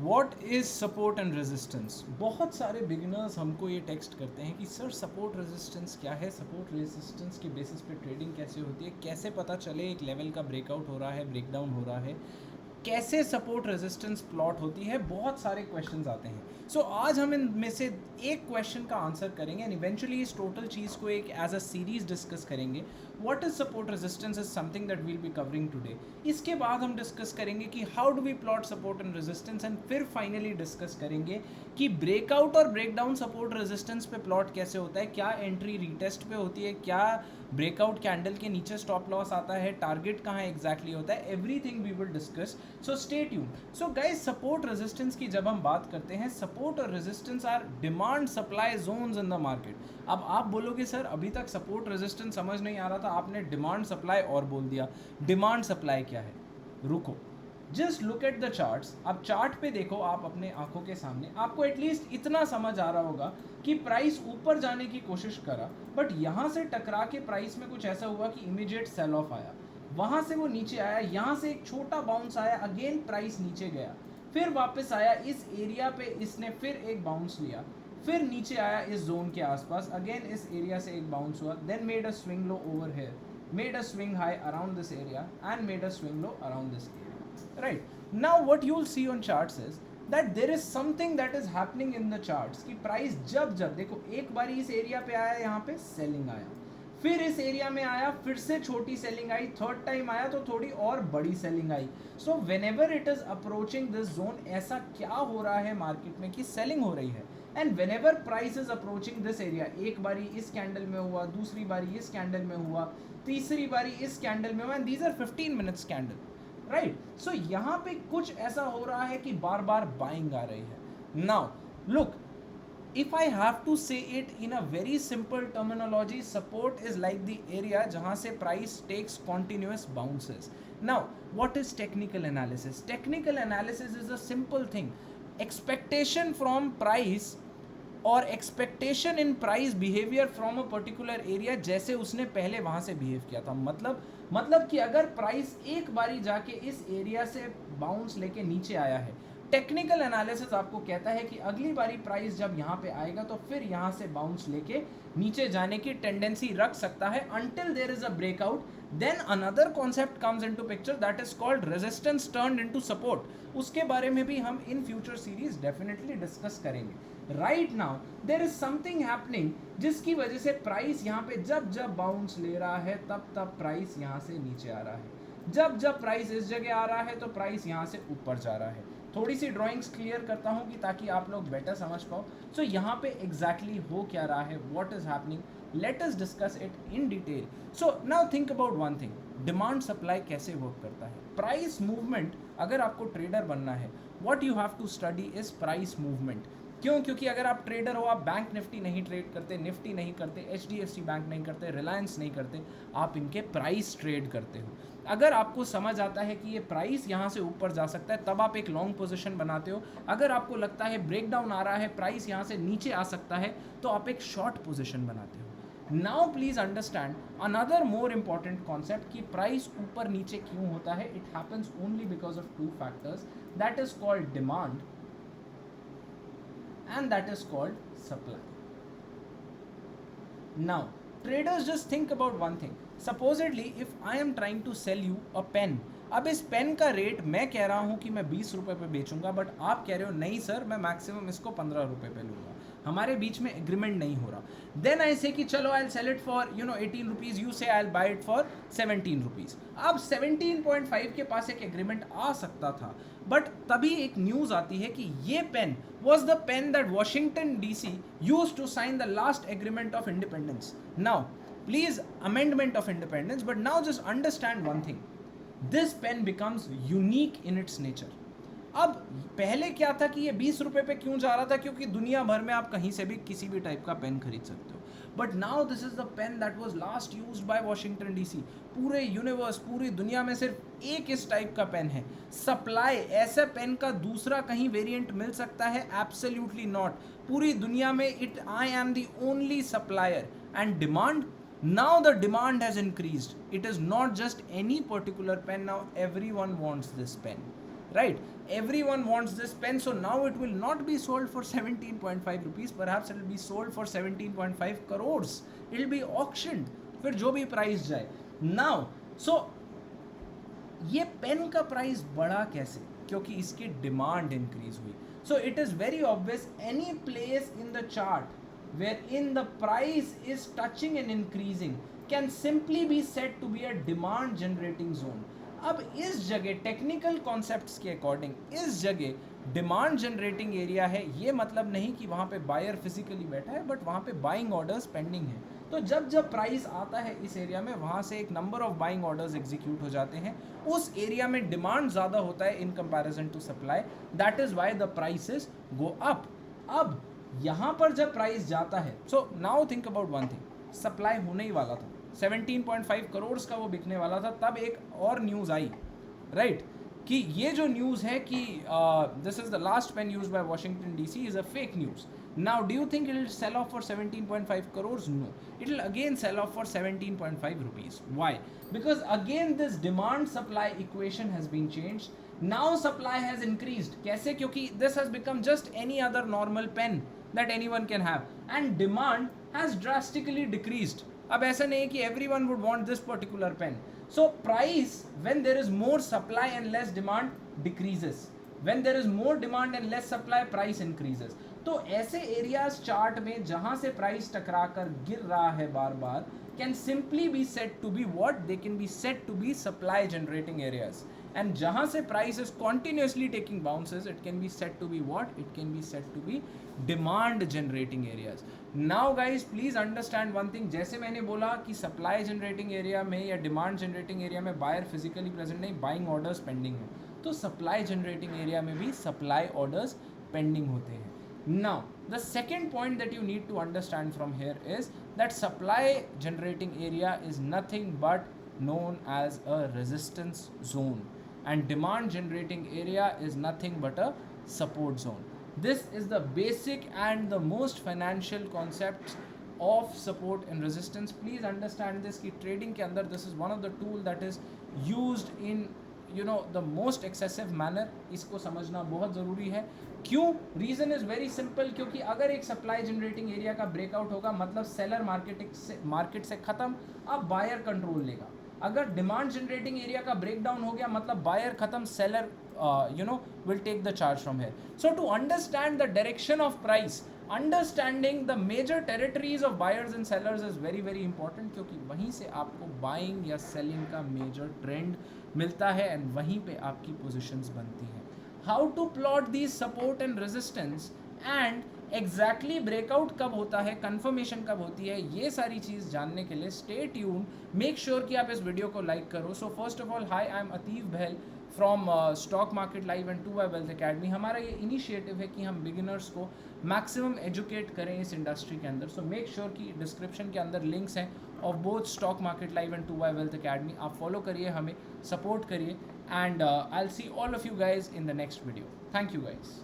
What is support and resistance? बहुत सारे beginners हमको ये टेक्स्ट करते हैं कि सर सपोर्ट रेजिस्टेंस क्या है, सपोर्ट रेजिस्टेंस के बेसिस पे ट्रेडिंग कैसे होती है, कैसे पता चले एक लेवल का ब्रेकआउट हो रहा है, ब्रेकडाउन हो रहा है, कैसे सपोर्ट रेजिस्टेंस प्लॉट होती है, बहुत सारे क्वेश्चंस आते हैं. सो आज हम इनमें से एक क्वेश्चन का आंसर करेंगे एंड इवेंचुअली इस टोटल चीज़ को एक एज अ सीरीज डिस्कस करेंगे. What is support resistance is something that will be covering today. इसके बाद हम डिस्कस करेंगे कि how do we plot support and resistance, and फिर फाइनली डिस्कस करेंगे कि ब्रेकआउट और ब्रेकडाउन सपोर्ट रेजिस्टेंस पे प्लॉट कैसे होता है, क्या एंट्री रीटेस्ट पे होती है, क्या ब्रेकआउट कैंडल के नीचे स्टॉप लॉस आता है, टारगेट कहाँ एग्जैक्टली होता है, everything we will discuss. So stay tuned. So guys, support resistance की जब हम बात करते हैं, सपोर्ट और resistance are demand supply zones in the market. अब आप बोलोगे सर अभी तक सपोर्ट रेजिस्टेंस समझ नहीं आ रहा था, आपने डिमांड सप्लाई और बोल दिया. डिमांड सप्लाई क्या है? रुको, just look at the charts. अब चार्ट पे देखो आप अपने आंखों के सामने, आपको एटलीस्ट इतना समझ आ रहा होगा कि प्राइस ऊपर जाने की कोशिश करा, बट यहाँ से टकरा के प्राइस में कुछ ऐसा हुआ कि इमीडिएट सेल ऑफ आया, वहाँ से वो नीचे आया, यहाँ से एक छोटा बाउंस आया, अगेन प्राइस नीचे गया, फिर वापस आया इस एरिया पे, इसने फिर एक बाउंस लिया, फिर नीचे आया इस जोन के आसपास, अगेन इस एरिया से एक बाउंस हुआ, then made a swing low over here, made a swing high around this area and made a swing low around this area. Right, now what you'll see on charts is that there is something that is happening in the charts कि price जब जब देखो, एक बारी इस area पे आया, यहाँ पे सेलिंग आया, फिर इस एरिया में आया, फिर से छोटी सेलिंग आई, थर्ड टाइम आया तो थोड़ी और बड़ी selling I. So when ever it is approaching this zone, ऐसा क्या हो रहा है मार्केट में कि सेलिंग हो रही है. And when ever price is approaching this area, एक बारी इस कैंडल में हुआ, दूसरी बारी इस कैंडल में हुआ, तीसरी बारी इस कैंडल में हुआ, and these are 15 minutes candle. Right, so यहाँ पे कुछ ऐसा हो रहा है कि बार बार बाइंग आ रही है. Now look, if I have to say it in a very simple terminology, support is like the area जहाँ से price takes continuous bounces. Now, what is technical analysis? Technical analysis is a simple thing. Expectation from price और expectation in price behaviour from a particular area, जैसे उसने पहले वहाँ से behave किया था. मतलब कि अगर प्राइस एक बारी जाके इस एरिया से बाउंस लेके नीचे आया है, टेक्निकल एनालिसिस आपको कहता है कि अगली बारी प्राइस जब यहाँ पे आएगा तो फिर यहाँ से बाउंस लेके नीचे जाने की टेंडेंसी रख सकता है until there is a breakout. Then another concept comes into picture that is called resistance turned into support. उसके बारे में भी हम in future series definitely discuss करेंगे. Right now there is something happening जिसकी वजह से प्राइस यहाँ पे जब जब बाउंस ले रहा है तब तब प्राइस यहाँ से नीचे आ रहा है, जब जब प्राइस इस जगह आ रहा है तो प्राइस यहाँ से ऊपर जा रहा है. थोड़ी सी ड्राइंग्स क्लियर करता हूँ कि ताकि आप लोग बेटर समझ पाओ. सो यहाँ पे एग्जैक्टली हो क्या रहा है, what is happening, let us discuss it in detail. So now think about one thing, demand supply कैसे वर्क करता है. प्राइस मूवमेंट, अगर आपको ट्रेडर बनना है, what you have to study is price movement. क्यों? क्योंकि अगर आप ट्रेडर हो, आप बैंक निफ्टी नहीं ट्रेड करते, निफ्टी नहीं करते, HDFC बैंक नहीं करते, रिलायंस नहीं करते, आप इनके प्राइस ट्रेड करते हो. अगर आपको समझ आता है कि ये प्राइस यहाँ से ऊपर जा सकता है, तब आप एक लॉन्ग पोजीशन बनाते हो. अगर आपको लगता है ब्रेकडाउन आ रहा है, प्राइस यहाँ से नीचे आ सकता है, तो आप एक शॉर्ट पोजीशन बनाते हो. Now please understand another more important concept कि प्राइस ऊपर नीचे क्यों होता है. It happens only because of two factors, that is called demand and that is called supply. Now traders just think about one thing. Supposedly if I am trying to sell you a pen, अब इस pen का rate मैं कह रहा हूँ कि मैं 20 रुपये पे बेचूंगा, बट आप कह रहे हो नहीं सर मैं मैक्सिमम इसको 15 रुपये पे लूँगा, हमारे बीच में एग्रीमेंट नहीं हो रहा. देन आई से कि चलो I sell it for 18 rupees, you say I buy it for 17 rupees. अब 17.5 के पास एक एग्रीमेंट आ सकता था, बट तभी एक न्यूज़ आती है कि ये pen was the pen that Washington DC used to sign the last agreement of independence. Now, please, amendment of independence, but now just understand one thing. This pen becomes unique in its nature. अब पहले क्या था कि ये 20 रुपये पे क्यों जा रहा था, क्योंकि दुनिया भर में आप कहीं से भी किसी भी टाइप का पेन खरीद सकते हो. But now this is the pen that was last used by Washington DC. पूरे यूनिवर्स, पूरी दुनिया में सिर्फ एक इस टाइप का पेन है. सप्लाई, ऐसे पेन का दूसरा कहीं वेरिएंट मिल सकता है? Absolutely not. पूरी दुनिया में I am the only supplier. And demand, now the demand has increased. It is not just any particular pen, now everyone wants this pen. right? Everyone wants this pen, so now it will not be sold for 17.5 rupees, perhaps it will be sold for 17.5 crores. It will be auctioned, फिर जो भी price जाए. Now, so ये pen का price बढ़ा कैसे? क्योंकि इसकी डिमांड इंक्रीज हुई. So it is very obvious, any place in the chart where in the price is touching and increasing can simply be set to be a demand generating zone. अब इस जगह technical concepts के according इस जगह demand generating area है. ये मतलब नहीं कि वहाँ पे बायर फिजिकली बैठा है, बट वहाँ पे बाइंग ऑर्डर्स पेंडिंग है. तो जब जब प्राइस आता है इस एरिया में, वहाँ से एक number of buying orders execute हो जाते हैं. उस एरिया में डिमांड ज़्यादा होता है in comparison to supply. That is why the prices go up. अब यहाँ पर जब प्राइस जाता है, so now think about one thing, supply होने ही वाला था, 17.5 करोड़ का वो बिकने वाला था. तब एक और न्यूज़ आई, राइट, कि ये जो न्यूज़ है कि this is the last pen used by Washington DC is a fake news. Now, do you think it will sell off for 17.5 crores? No. It will again sell off for 17.5 rupees. Why? Because again this demand supply equation has been changed. Now supply has increased. कैसे? क्योंकि this has become just any other normal pen that anyone can have. And demand has drastically decreased. अब ऐसा नहीं कि everyone would want this particular pen. So price, when there is more supply and less demand, decreases. When there is more demand and less supply, price increases. तो ऐसे areas chart में जहां से price टकरा कर गिर रहा है बार बार, can simply be set to be what, they can be set to be supply generating areas. And जहां से price is continuously taking bounces, it can be set to be what, it can be set to be demand generating areas. Now guys please understand one thing, जैसे मैंने बोला कि supply generating area में या demand generating area में buyer physically present नहीं, buying orders pending है, तो सप्लाई जनरेटिंग एरिया में भी सप्लाई ऑर्डर्स पेंडिंग होते हैं. Now, the second point that you need to understand from here is that supply generating area is nothing but known as a resistance zone, and demand generating area is nothing but a support zone. This is the basic and the most financial concepts of support and resistance. Please understand this कि trading के अंदर this is one of the tool that is used in the most excessive manner. इसको समझना बहुत ज़रूरी है. क्यों? Reason is very simple, क्योंकि अगर एक सप्लाई जनरेटिंग एरिया का ब्रेकआउट होगा मतलब सेलर मार्केट से ख़त्म, अब बायर कंट्रोल लेगा. अगर डिमांड जनरेटिंग एरिया का ब्रेकडाउन हो गया मतलब बायर ख़त्म, seller will take the charge from here. So to understand the direction of price, understanding the major territories of buyers and sellers is very very important, क्योंकि वहीं से आपको buying या सेलिंग का मेजर ट्रेंड मिलता है and वहीं पे आपकी पोजीशंस बनती हैं. How to plot these support and resistance and exactly breakout कब होता है, कंफर्मेशन कब होती है, ये सारी चीज़ जानने के लिए स्टे ट्यून. मेक श्योर कि आप इस वीडियो को लाइक करो. So first of all, hi, I am Atif Bahl from stock market live and 2y wealth academy. हमारा ये इनिशिएटिव है कि हम बिगिनर्स को मैक्सिमम एजुकेट करें इस इंडस्ट्री के अंदर. सो मेक श्योर कि डिस्क्रिप्शन के अंदर लिंक्स हैं of both stock market live and 2y wealth academy. आप फॉलो करिए, हमें सपोर्ट करिए, and I'll see all of you guys in the next video. Thank you guys.